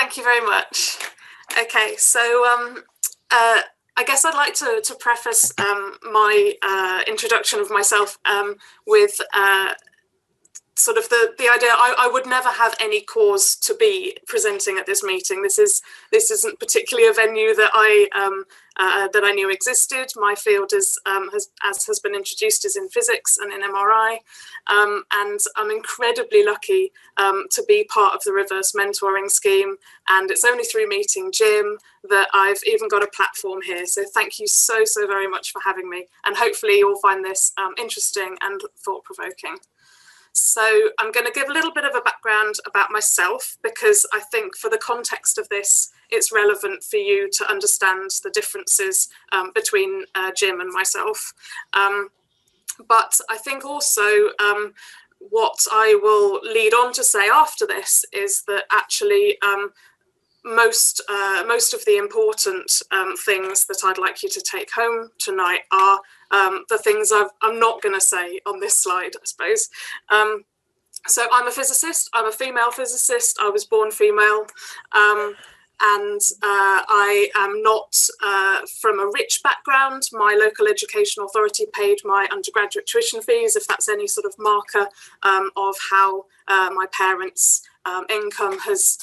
Thank you very much. Okay, so I guess I'd like to preface my introduction of myself with sort of the idea I would never have any cause to be presenting at this meeting. This isn't particularly a venue that I knew existed. My field is, as has been introduced, is in physics and in MRI, and I'm incredibly lucky to be part of the reverse mentoring scheme. And it's only through meeting Jim that I've even got a platform here. So thank you so very much for having me. And hopefully you'll find this interesting and thought-provoking. So I'm going to give a little bit of a background about myself, because I think for the context of this, it's relevant for you to understand the differences between Jim and myself. But I think also what I will lead on to say after this is that actually most of the important things that I'd like you to take home tonight are the things I'm not going to say on this slide, I suppose. So I'm a physicist. I'm a female physicist. I was born female, and I am not from a rich background. My local education authority paid my undergraduate tuition fees, if that's any sort of marker of how my parents' income has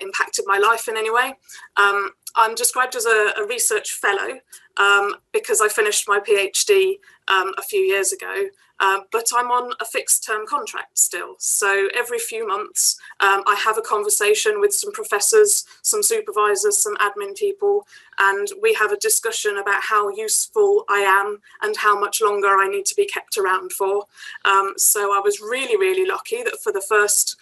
impacted my life in any way. I'm described as a research fellow because I finished my PhD a few years ago, but I'm on a fixed term contract still. So every few months I have a conversation with some professors, some supervisors, some admin people, and we have a discussion about how useful I am and how much longer I need to be kept around for. So I was really lucky that for the first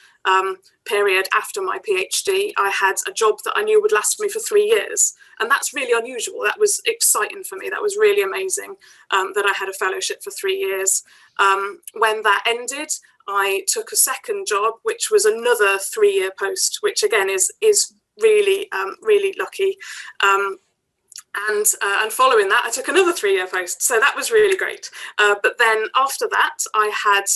period after my PhD, I had a job that I knew would last me for 3 years. And that's really unusual. That was exciting for me. That was really amazing that I had a fellowship for 3 years. When that ended, I took a second job, which was another 3-year post, which again is really, really lucky. And following that, I took another 3-year post. So that was really great. But then after that, I had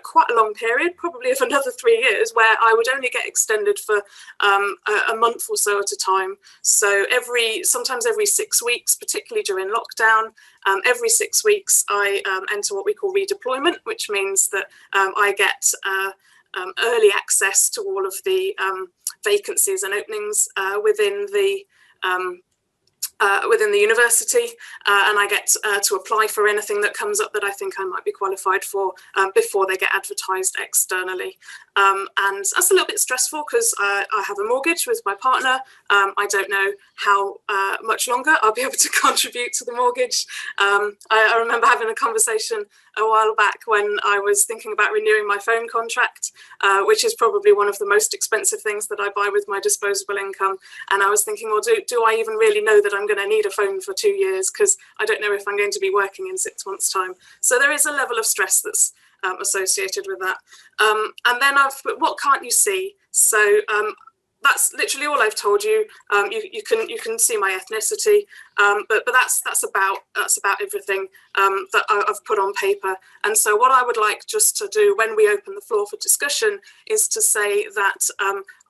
quite a long period, probably of another 3 years, where I would only get extended for a month or so at a time. So sometimes every 6 weeks, particularly during lockdown, every 6 weeks, I enter what we call redeployment, which means that I get early access to all of the vacancies and openings within the university, and I get to apply for anything that comes up that I think I might be qualified for before they get advertised externally. And that's a little bit stressful because I have a mortgage with my partner. I don't know how much longer I'll be able to contribute to the mortgage. I remember having a conversation a while back when I was thinking about renewing my phone contract, which is probably one of the most expensive things that I buy with my disposable income. And I was thinking, well, do I even really know that I'm going to need a phone for 2 years? Because I don't know if I'm going to be working in 6 months' time. So there is a level of stress that's associated with that. And then what can't you see? So that's literally all I've told you. You can see my ethnicity, but that's about everything that I've put on paper. And so what I would like just to do when we open the floor for discussion is to say that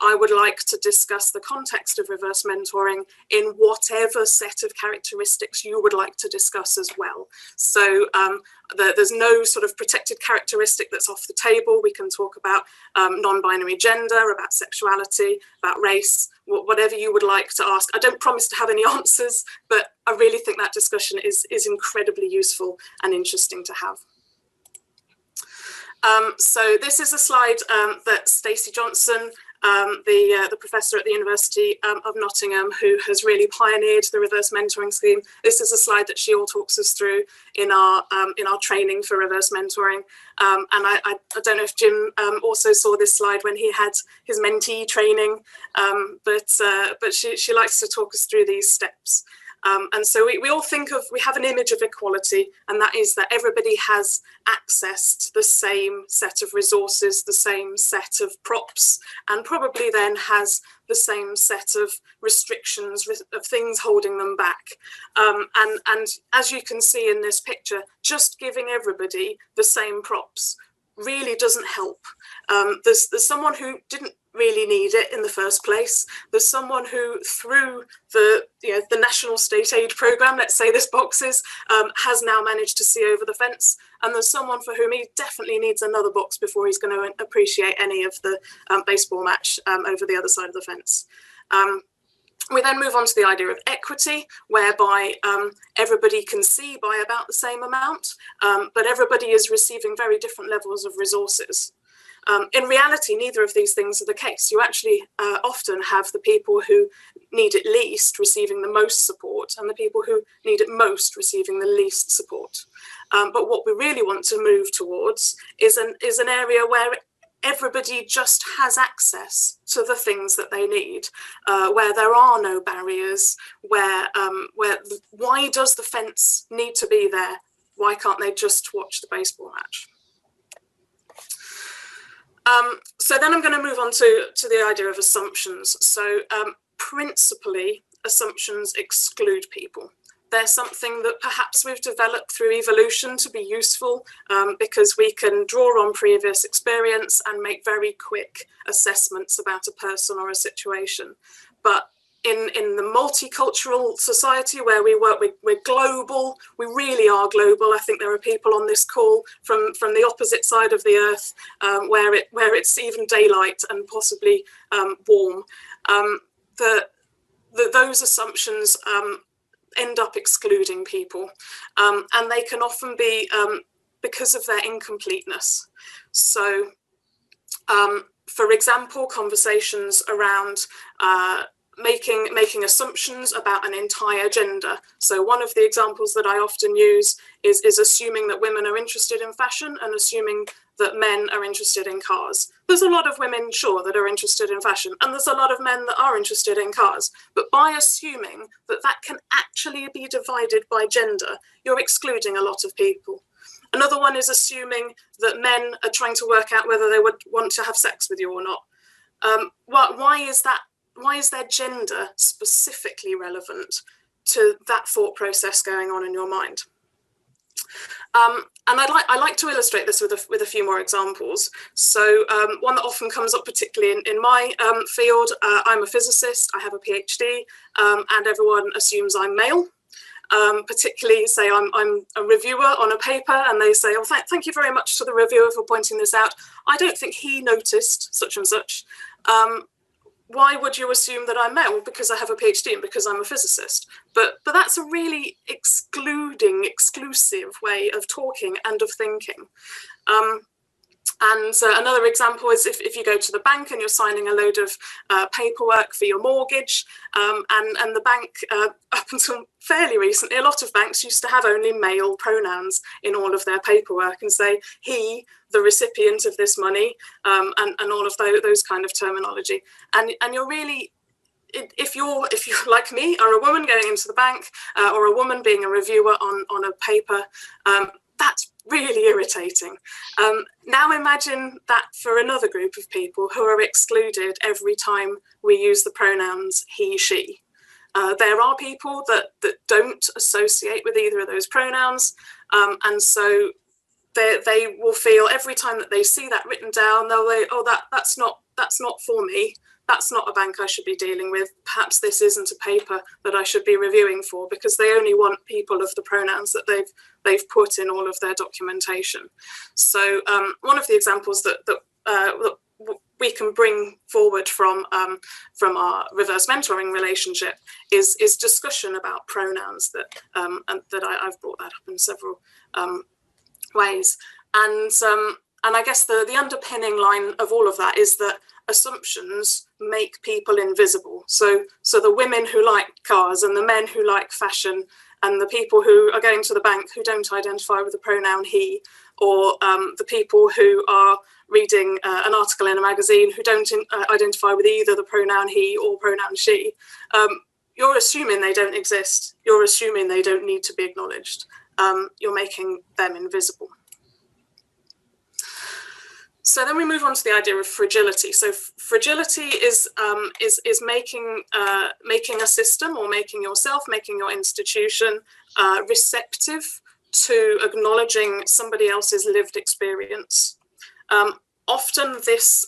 I would like to discuss the context of reverse mentoring in whatever set of characteristics you would like to discuss as well. So there's no sort of protected characteristic that's off the table. We can talk about non-binary gender, about sexuality, about race, whatever you would like to ask. I don't promise to have any answers, but I really think that discussion is incredibly useful and interesting to have. So this is a slide that Stacey Johnson, the professor at the University of Nottingham, who has really pioneered the reverse mentoring scheme. This is a slide that she all talks us through in our training for reverse mentoring. And I don't know if Jim also saw this slide when he had his mentee training, but she likes to talk us through these steps. And so we all we have an image of equality, and that is that everybody has access to the same set of resources, the same set of props, and probably then has the same set of restrictions, of things holding them back. And as you can see in this picture, just giving everybody the same props really doesn't help. There's someone who didn't really need it in the first place. There's someone who, through the national state aid programme, let's say this box is, has now managed to see over the fence, and there's someone for whom he definitely needs another box before he's going to appreciate any of the baseball match over the other side of the fence. We then move on to the idea of equity, whereby everybody can see by about the same amount, but everybody is receiving very different levels of resources. In reality, neither of these things are the case. You actually often have the people who need it least receiving the most support, and the people who need it most receiving the least support. But what we really want to move towards is an area where everybody just has access to the things that they need, where there are no barriers, where why does the fence need to be there? Why can't they just watch the baseball match? So then I'm going to move on to the idea of assumptions. So principally, assumptions exclude people. They're something that perhaps we've developed through evolution to be useful because we can draw on previous experience and make very quick assessments about a person or a situation. But in the multicultural society where we work, we're global. We really are global. I think there are people on this call from the opposite side of the earth where it's even daylight and possibly warm. Those assumptions end up excluding people, and they can often be because of their incompleteness. So, for example, conversations around making assumptions about an entire gender. So one of the examples that I often use is assuming that women are interested in fashion and assuming that men are interested in cars. There's a lot of women, sure, that are interested in fashion, and there's a lot of men that are interested in cars. But by assuming that that can actually be divided by gender, you're excluding a lot of people. Another one is assuming that men are trying to work out whether they would want to have sex with you or not. Why is that? Why is their gender specifically relevant to that thought process going on in your mind? And I like to illustrate this with a few more examples. So one that often comes up, particularly in my field, I'm a physicist, I have a PhD, and everyone assumes I'm male. Particularly, say I'm a reviewer on a paper, and they say, "Oh, thank you very much to the reviewer for pointing this out. I don't think he noticed such and such." Why would you assume that I'm male? Because I have a PhD and because I'm a physicist. But that's a really exclusive way of talking and of thinking. And another example is if you go to the bank and you're signing a load of paperwork for your mortgage, and the bank, up until fairly recently, a lot of banks used to have only male pronouns in all of their paperwork and say he, the recipient of this money, and all of those kind of terminology. And you're really, if you're like me, or a woman going into the bank, or a woman being a reviewer on a paper, that's really irritating. Now imagine that for another group of people who are excluded every time we use the pronouns he, she. There are people that don't associate with either of those pronouns, and so they will feel every time that they see that written down, they'll say, "Oh, that's not for me. That's not a bank I should be dealing with. Perhaps this isn't a paper that I should be reviewing for," because they only want people of the pronouns that they've put in all of their documentation. So one of the examples that we can bring forward from our reverse mentoring relationship is discussion about pronouns that I've brought that up in several ways. And I guess the underpinning line of all of that is that assumptions make people invisible. So the women who like cars and the men who like fashion and the people who are going to the bank who don't identify with the pronoun he, or the people who are reading an article in a magazine who don't identify with either the pronoun he or pronoun she, you're assuming they don't exist. You're assuming they don't need to be acknowledged. You're making them invisible. So then we move on to the idea of fragility. So fragility is making a system, or making yourself, making your institution receptive to acknowledging somebody else's lived experience. Often this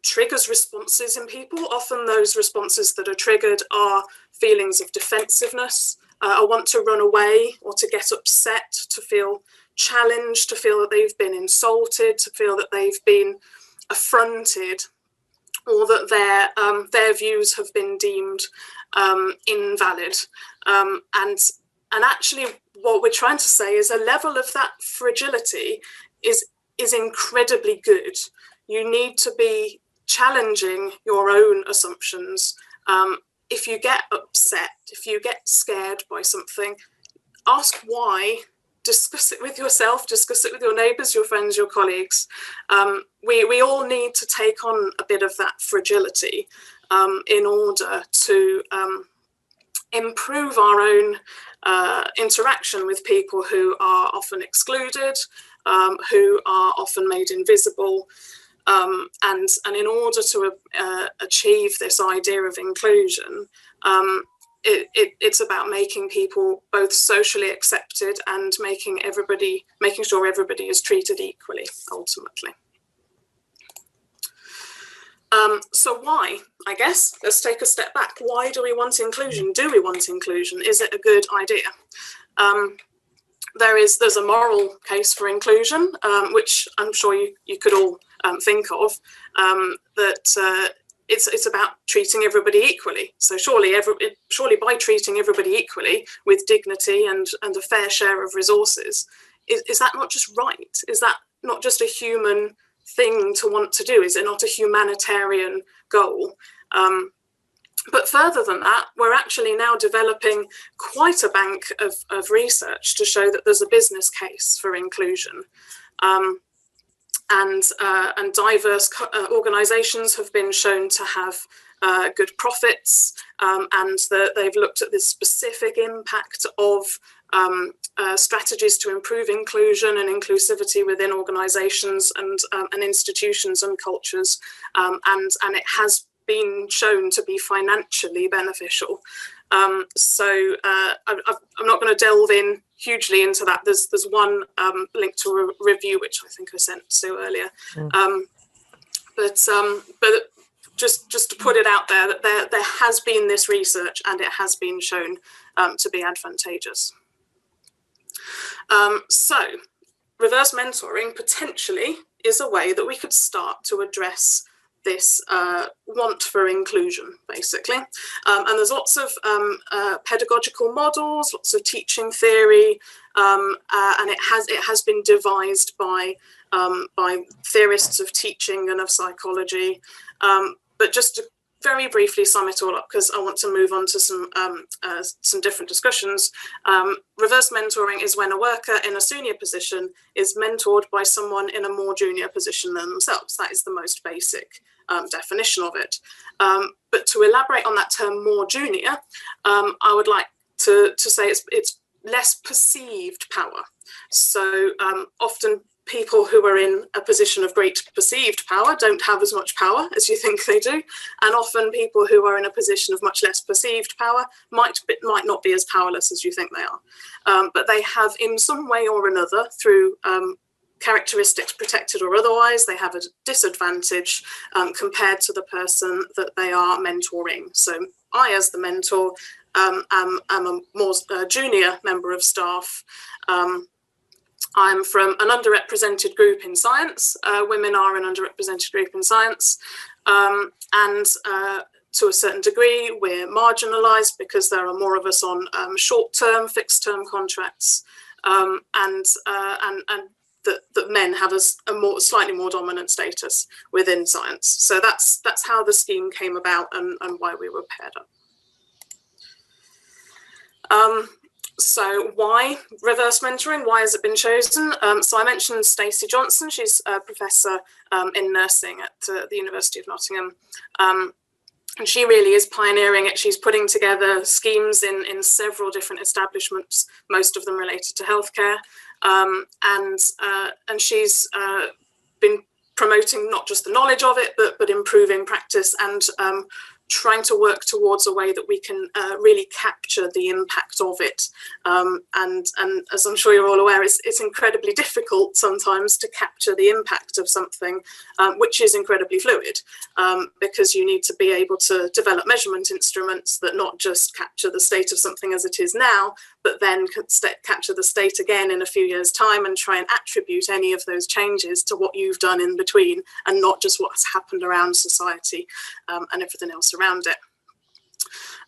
triggers responses in people. Often those responses that are triggered are feelings of defensiveness, a want to run away or to get upset, to feel challenged, to feel that they've been insulted, to feel that they've been affronted, or that their views have been deemed invalid. And actually what we're trying to say is a level of that fragility is incredibly good. You need to be challenging your own assumptions. If you get upset, if you get scared by something, ask why, discuss it with yourself, discuss it with your neighbours, your friends, your colleagues. We all need to take on a bit of that fragility in order to improve our own interaction with people who are often excluded, who are often made invisible, and in order to achieve this idea of inclusion, it's about making people both socially accepted and making sure everybody is treated equally, ultimately. So why? I guess let's take a step back. Why do we want inclusion? Do we want inclusion? Is it a good idea? There's a moral case for inclusion, which I'm sure you could all think of, that it's about treating everybody equally. So surely by treating everybody equally with dignity and a fair share of resources, is that not just right? Is that not just a human thing to want to do? Is it not a humanitarian goal? But further than that, we're actually now developing quite a bank of research to show that there's a business case for inclusion. And diverse organisations have been shown to have good profits, and they've looked at the specific impact of strategies to improve inclusion and inclusivity within organisations and institutions and cultures, and it has been shown to be financially beneficial. So I'm not going to delve in hugely into that. There's one link to a review which I think I sent Sue earlier. But just to put it out there, that there has been this research and it has been shown to be advantageous. So reverse mentoring potentially is a way that we could start to address this want for inclusion, basically. And there's lots of pedagogical models, lots of teaching theory, and it has been devised by theorists of teaching and of psychology. But just to very briefly sum it all up, because I want to move on to some different discussions. Reverse mentoring is when a worker in a senior position is mentored by someone in a more junior position than themselves. That is the most basic definition of it. But to elaborate on that term more junior, I would like to say it's less perceived power. So often people who are in a position of great perceived power don't have as much power as you think they do, and often people who are in a position of much less perceived power might not be as powerless as you think they are, but they have in some way or another, through characteristics protected or otherwise, they have a disadvantage compared to the person that they are mentoring. So I, as the mentor, am a more junior member of staff. I'm from an underrepresented group in science. Women are an underrepresented group in science. And to a certain degree, we're marginalised because there are more of us on short-term, fixed-term contracts, and that men have a slightly more dominant status within science. So that's how the scheme came about and why we were paired up. So why reverse mentoring? Why has it been chosen? So I mentioned Stacey Johnson. She's a professor in nursing at the University of Nottingham. And she really is pioneering it. She's putting together schemes in several different establishments, most of them related to healthcare. And she's been promoting not just the knowledge of it, but improving practice and trying to work towards a way that we can really capture the impact of it. And as I'm sure you're all aware, it's incredibly difficult sometimes to capture the impact of something, which is incredibly fluid, because you need to be able to develop measurement instruments that not just capture the state of something as it is now, but then capture the state again in a few years' time and try and attribute any of those changes to what you've done in between, and not just what's happened around society and everything else around it.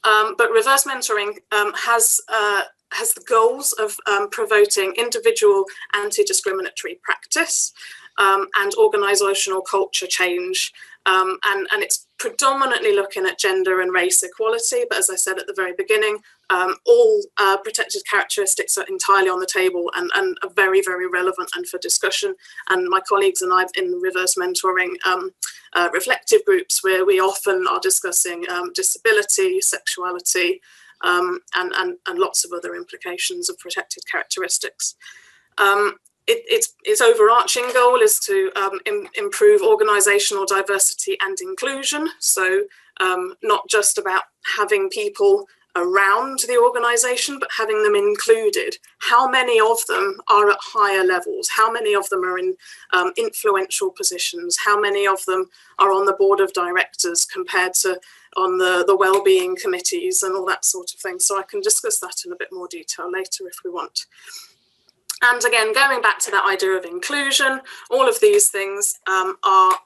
But reverse mentoring has the goals of promoting individual anti-discriminatory practice and organisational culture change, and it's predominantly looking at gender and race equality, but as I said at the very beginning, all protected characteristics are entirely on the table and are very, very relevant and for discussion. And my colleagues and I in reverse mentoring reflective groups, where we often are discussing disability, sexuality, and lots of other implications of protected characteristics. Its overarching goal is to improve organisational diversity and inclusion. So not just about having people around the organisation, but having them included. How many of them are at higher levels? How many of them are in influential positions? How many of them are on the board of directors compared to on the wellbeing committees and all that sort of thing? So I can discuss that in a bit more detail later if we want. And again, going back to that idea of inclusion, all of these things are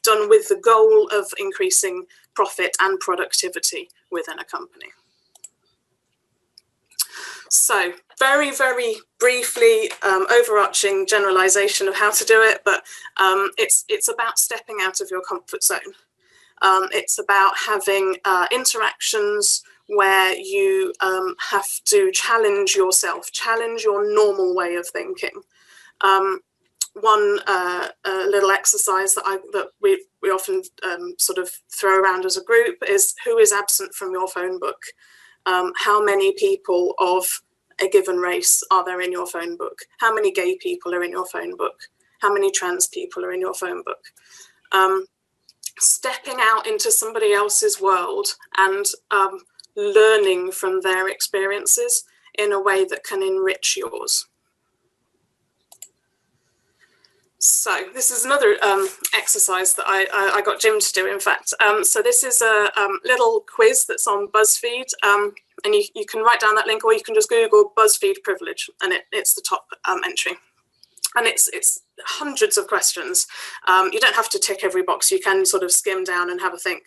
done with the goal of increasing profit and productivity within a company. So very, very briefly, overarching generalization of how to do it, but it's about stepping out of your comfort zone. It's about having interactions where you have to challenge yourself, challenge your normal way of thinking. One little exercise that we often sort of throw around as a group is, who is absent from your phone book? How many people of a given race are there in your phone book? How many gay people are in your phone book? How many trans people are in your phone book? Stepping out into somebody else's world and learning from their experiences in a way that can enrich yours. So this is another exercise that I got Jim to do, in fact. So this is a little quiz that's on Buzzfeed, and you can write down that link, or you can just Google Buzzfeed privilege, and it's the top entry. And it's hundreds of questions. You don't have to tick every box. You can sort of skim down and have a think.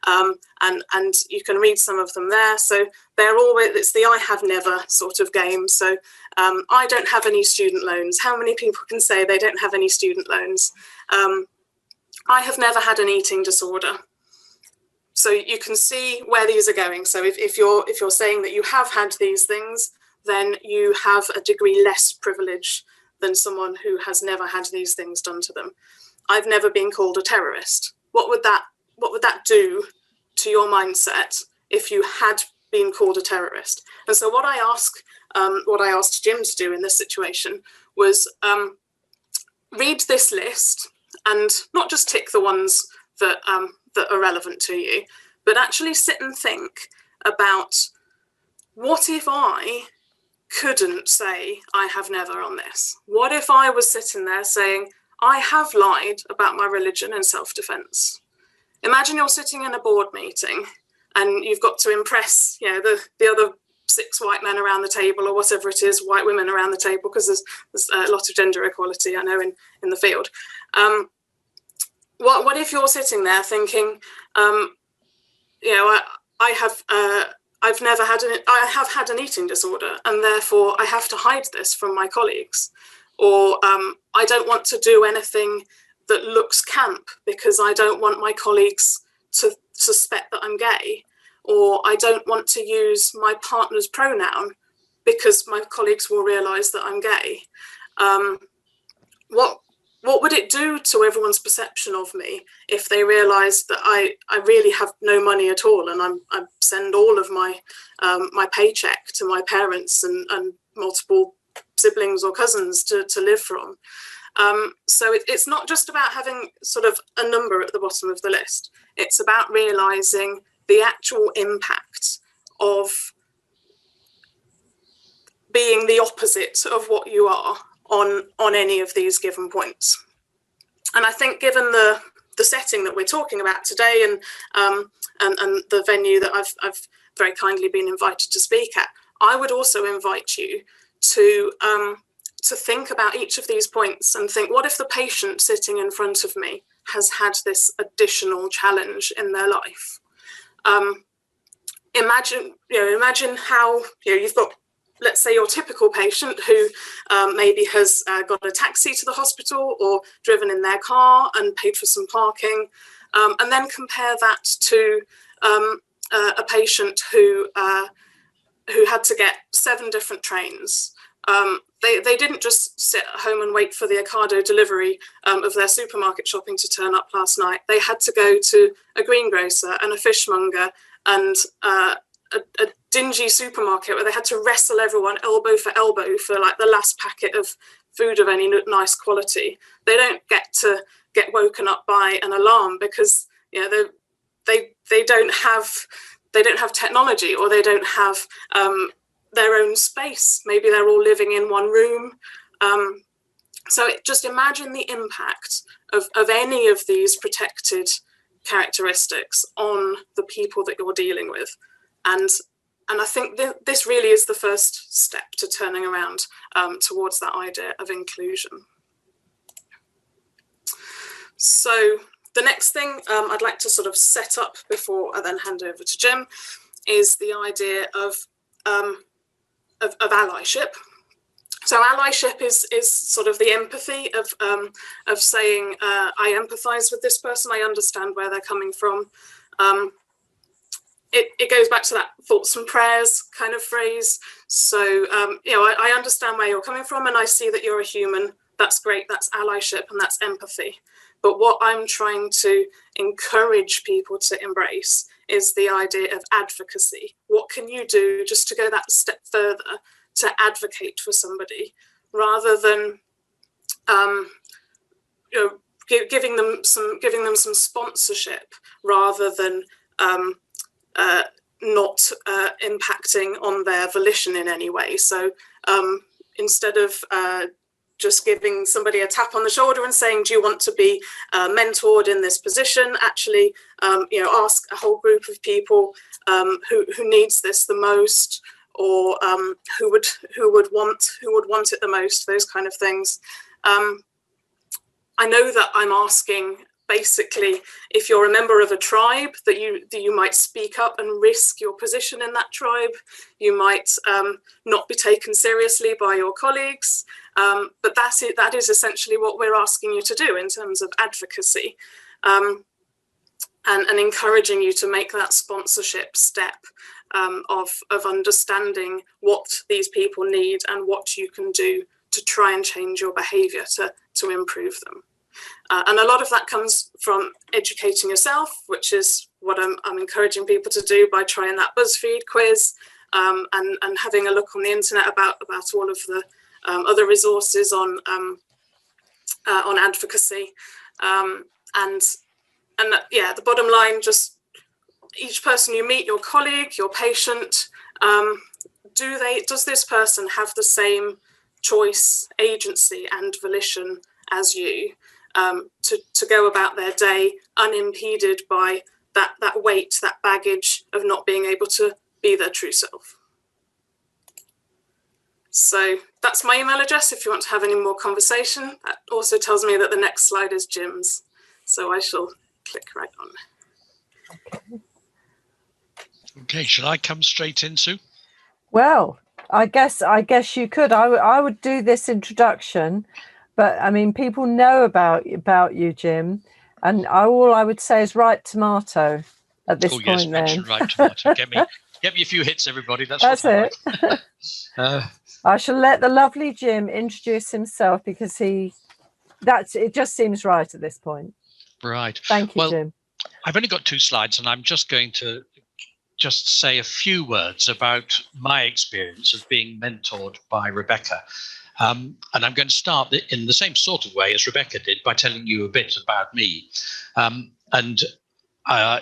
And you can read some of them there. So they're always, it's the I have never sort of game. So I don't have any student loans. How many people can say they don't have any student loans? I have never had an eating disorder. So you can see where these are going. So if you're saying that you have had these things, then you have a degree less privilege than someone who has never had these things done to them. I've never been called a terrorist. What would that do to your mindset if you had been called a terrorist? And so what I asked Jim to do in this situation was read this list and not just tick the ones that are relevant to you, but actually sit and think about, what if I couldn't say I have never on this? What if I was sitting there saying, I have lied about my religion in self-defense? Imagine you're sitting in a board meeting and you've got to impress, the other 6 white men around the table, or whatever it is, white women around the table, because there's a lot of gender equality, I know, in the field. What if you're sitting there thinking, I have had an eating disorder, and therefore I have to hide this from my colleagues, or I don't want to do anything that looks camp because I don't want my colleagues to suspect that I'm gay, or I don't want to use my partner's pronoun because my colleagues will realise that I'm gay. What would it do to everyone's perception of me if they realised that I really have no money at all, and I send all of my my paycheck to my parents and multiple siblings or cousins to live from? So it's not just about having sort of a number at the bottom of the list. It's about realising the actual impact of being the opposite of what you are on any of these given points. And I think, given the setting that we're talking about today, and the venue that I've very kindly been invited to speak at, I would also invite you to think about each of these points and think, what if the patient sitting in front of me has had this additional challenge in their life? Imagine how, you've got, let's say, your typical patient who maybe has got a taxi to the hospital or driven in their car and paid for some parking, and then compare that to a patient who had to get 7 different trains. They didn't just sit at home and wait for the Ocado delivery of their supermarket shopping to turn up last night. They had to go to a greengrocer and a fishmonger and a dingy supermarket where they had to wrestle everyone elbow for like the last packet of food of any nice quality. They don't get to get woken up by an alarm because they don't have technology, or they don't have their own space. Maybe they're all living in one room. So just imagine the impact of any of these protected characteristics on the people that you're dealing with. And I think this really is the first step to turning around towards that idea of inclusion. So the next thing I'd like to sort of set up before I then hand over to Jim is the idea of allyship. So allyship is sort of the empathy of saying, I empathise with this person, I understand where they're coming from. It goes back to that thoughts and prayers kind of phrase. So, I understand where you're coming from and I see that you're a human. That's great, that's allyship and that's empathy. But what I'm trying to encourage people to embrace is the idea of advocacy. What can you do just to go that step further to advocate for somebody, rather than giving them some sponsorship, rather than not impacting on their volition in any way. So instead of just giving somebody a tap on the shoulder and saying, do you want to be mentored in this position? Actually, ask a whole group of people who needs this the most, or who would want it the most. Those kind of things. I know that I'm asking, basically, if you're a member of a tribe, that you might speak up and risk your position in that tribe. You might not be taken seriously by your colleagues, but that is essentially what we're asking you to do in terms of advocacy, and encouraging you to make that sponsorship step of understanding what these people need and what you can do to try and change your behaviour to improve them. And a lot of that comes from educating yourself, which is what I'm encouraging people to do by trying that Buzzfeed quiz, and having a look on the internet about all of the other resources on advocacy. The bottom line, just each person you meet, your colleague, your patient, does this person have the same choice, agency, and volition as you? To go about their day unimpeded by that weight, that baggage of not being able to be their true self. So that's my email address if you want to have any more conversation. That also tells me that the next slide is Jim's, so I shall click right on. Okay, shall I come straight in, Sue? Well, I guess you could. I would do this introduction. But I mean, people know about you, Jim, and all I would say is right tomato at this point. Yes, mention right tomato. Get me a few hits, everybody. That's it. Like. I shall let the lovely Jim introduce himself, because it just seems right at this point. Right. Thank you, Jim. I've only got 2 slides, and I'm just going to say a few words about my experience of being mentored by Rebecca. And I'm going to start in the same sort of way as Rebecca did, by telling you a bit about me. And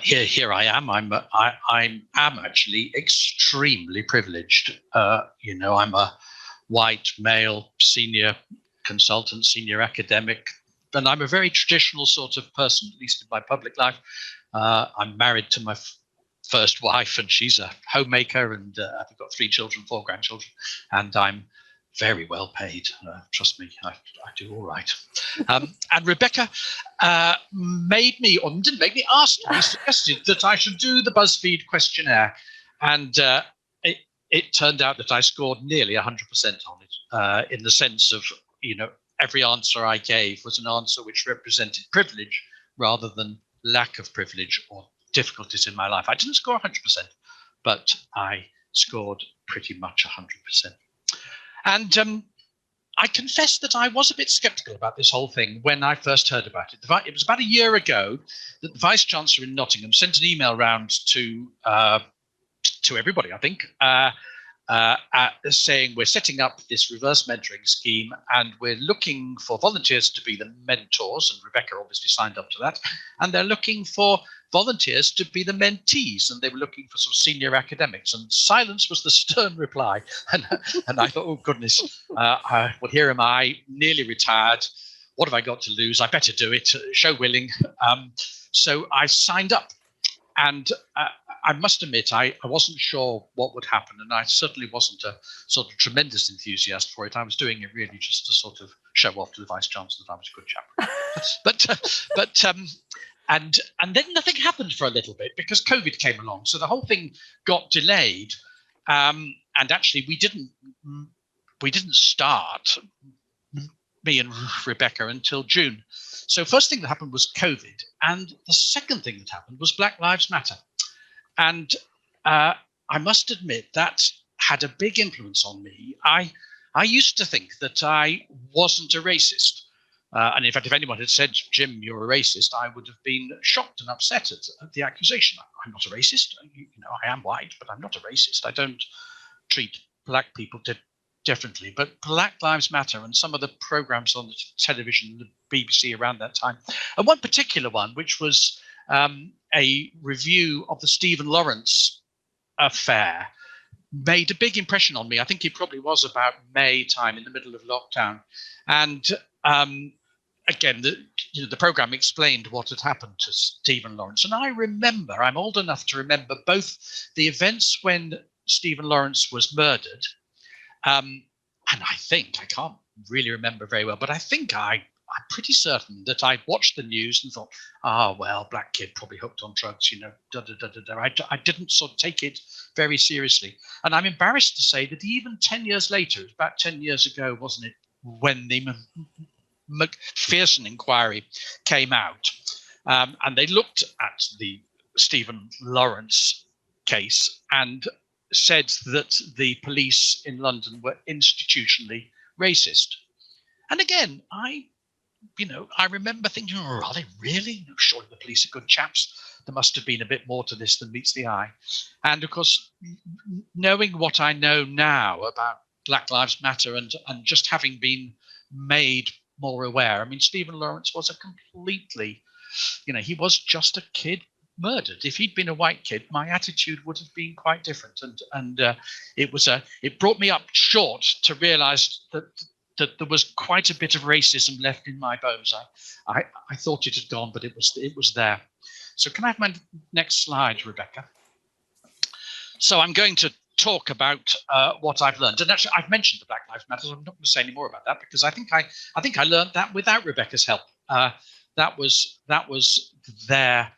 here I am. I'm actually extremely privileged. I'm a white male senior consultant, senior academic, and I'm a very traditional sort of person, at least in my public life. I'm married to my first wife, and she's a homemaker, and I've got 3 children, 4 grandchildren, and I'm very well paid. Trust me, I do all right. And Rebecca made me, or didn't make me, asked me, suggested that I should do the Buzzfeed questionnaire. And it turned out that I scored nearly 100% on it, in the sense of, every answer I gave was an answer which represented privilege rather than lack of privilege or difficulties in my life. I didn't score 100%, but I scored pretty much 100%. And I confess that I was a bit skeptical about this whole thing when I first heard about it. It was about a year ago that the Vice Chancellor in Nottingham sent an email round to everybody, I think, saying we're setting up this reverse mentoring scheme and we're looking for volunteers to be the mentors, and Rebecca obviously signed up to that, and they're looking for volunteers to be the mentees, and they were looking for some senior academics, and silence was the stern reply. And I thought, oh goodness, well, here am I, nearly retired. What have I got to lose? I better do it, show willing. So I signed up, and I must admit, I wasn't sure what would happen, and I certainly wasn't a sort of tremendous enthusiast for it. I was doing it really just to sort of show off to the Vice Chancellor that I was a good chap. And then nothing happened for a little bit because COVID came along, so the whole thing got delayed. And actually, we didn't start, me and Rebecca, until June. So first thing that happened was COVID, and the second thing that happened was Black Lives Matter. And I must admit that had a big influence on me. I used to think that I wasn't a racist. And in fact, if anyone had said, Jim, you're a racist, I would have been shocked and upset at the accusation. I'm not a racist. I am white, but I'm not a racist. I don't treat black people differently. But Black Lives Matter and some of the programs on the television, the BBC around that time, and one particular one, which was a review of the Stephen Lawrence affair, made a big impression on me. I think it probably was about May time, in the middle of lockdown. And again, the program explained what had happened to Stephen Lawrence. And I remember, I'm old enough to remember both the events when Stephen Lawrence was murdered. And I can't really remember very well, but I think I'm pretty certain that I watched the news and thought, well, black kid probably hooked on drugs, I didn't sort of take it very seriously. And I'm embarrassed to say that even 10 years later, it was about 10 years ago, wasn't it, when the Macpherson inquiry came out, and they looked at the Stephen Lawrence case and said that the police in London were institutionally racist. And again, I remember thinking, are they really? Surely the police are good chaps. There must have been a bit more to this than meets the eye. And of course, knowing what I know now about Black Lives Matter and just having been made more aware, Stephen Lawrence was a completely, he was just a kid murdered. If he'd been a white kid, my attitude would have been quite different. And it brought me up short to realize that there was quite a bit of racism left in my bones. I thought it had gone, but it was there. So can I have my next slide, Rebecca? So I'm going to talk about what I've learned. And actually, I've mentioned the Black Lives Matter. I'm not going to say any more about that because I think I learned that without Rebecca's help. That was there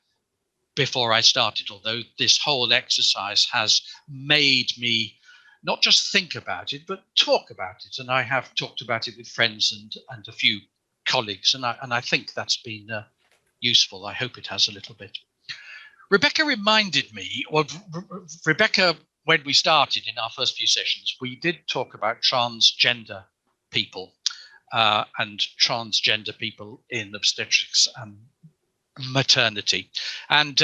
before I started, although this whole exercise has made me not just think about it, but talk about it. And I have talked about it with friends and a few colleagues, and I think that's been useful. I hope it has a little bit. Rebecca reminded me, Rebecca, when we started in our first few sessions, we did talk about transgender people and transgender people in obstetrics and maternity. And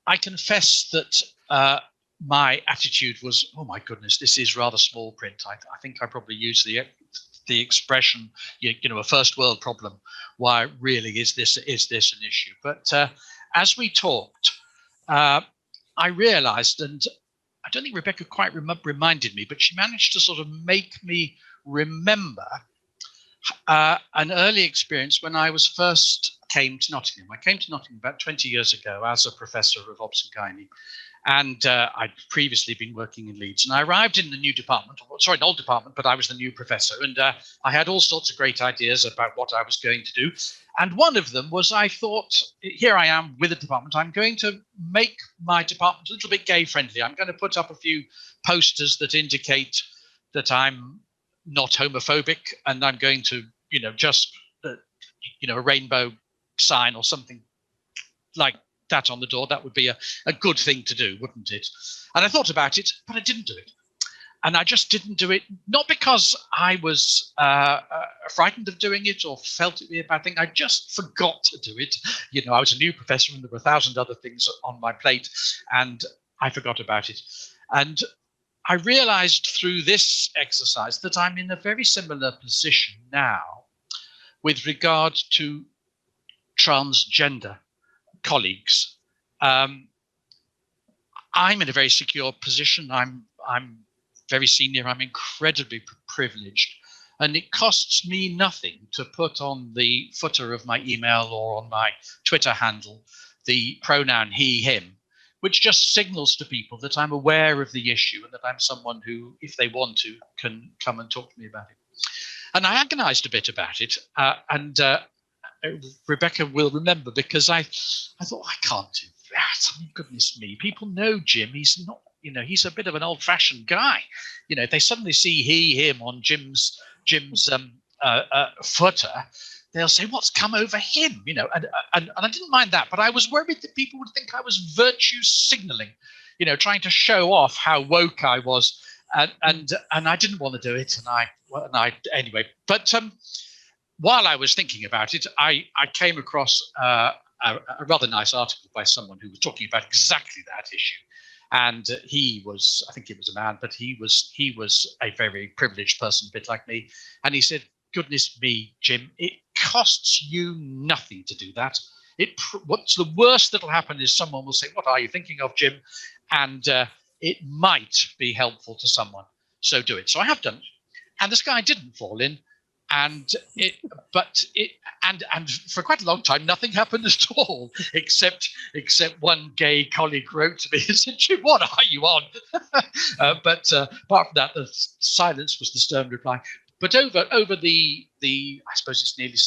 I confess that my attitude was, oh my goodness, this is rather small print. I think I probably used the expression, a first world problem. Why really is this an issue? But as we talked, I realized, and I don't think Rebecca quite reminded me, but she managed to sort of make me remember an early experience when I was first came to Nottingham. I came to Nottingham about 20 years ago as a professor of obs and gynae, and I'd previously been working in Leeds. And I arrived in the new department, sorry, an old department, but I was the new professor, and I had all sorts of great ideas about what I was going to do. And one of them was, I thought, here I am with a department. I'm going to make my department a little bit gay friendly. I'm going to put up a few posters that indicate that I'm not homophobic, and I'm going to, just, a rainbow sign or something like that on the door. That would be a good thing to do, wouldn't it? And I thought about it, but I didn't do it. And I just didn't do it, not because I was frightened of doing it or felt it would be a bad thing. I just forgot to do it. I was a new professor and there were 1,000 other things on my plate, and I forgot about it. And I realized through this exercise that I'm in a very similar position now with regard to transgender colleagues. I'm in a very secure position. I'm very senior. I'm incredibly privileged, and it costs me nothing to put on the footer of my email or on my Twitter handle the pronoun he, him, which just signals to people that I'm aware of the issue and that I'm someone who, if they want to, can come and talk to me about it. And I agonized a bit about it, and Rebecca will remember, because I thought, I can't do that. I mean, goodness me, people know Jim. He's not, he's a bit of an old-fashioned guy. If they suddenly see he, him on Jim's footer, they'll say, what's come over him? And I didn't mind that, but I was worried that people would think I was virtue signaling, trying to show off how woke I was, and I didn't want to do it, anyway. But while I was thinking about it, I came across a rather nice article by someone who was talking about exactly that issue. And he was, I think it was a man, but he was a very privileged person, a bit like me. And he said, goodness me, Jim, it costs you nothing to do that. What's the worst that'll happen is someone will say, what are you thinking of, Jim? And it might be helpful to someone. So do it. So I have done it. And this guy didn't fall in. And for quite a long time, nothing happened at all, except one gay colleague wrote to me and said, Jim, what are you on? But apart from that, the silence was the stern reply. But over the I suppose it's nearly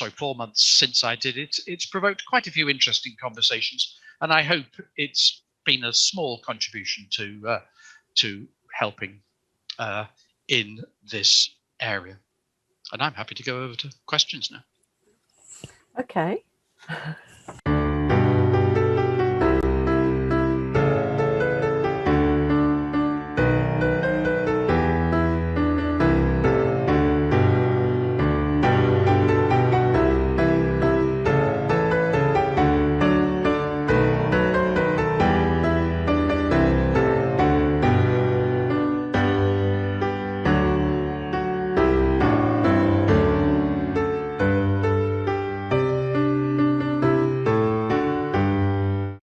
4 months since I did it, it's provoked quite a few interesting conversations, and I hope it's been a small contribution to helping in this area. And I'm happy to go over to questions now. Okay.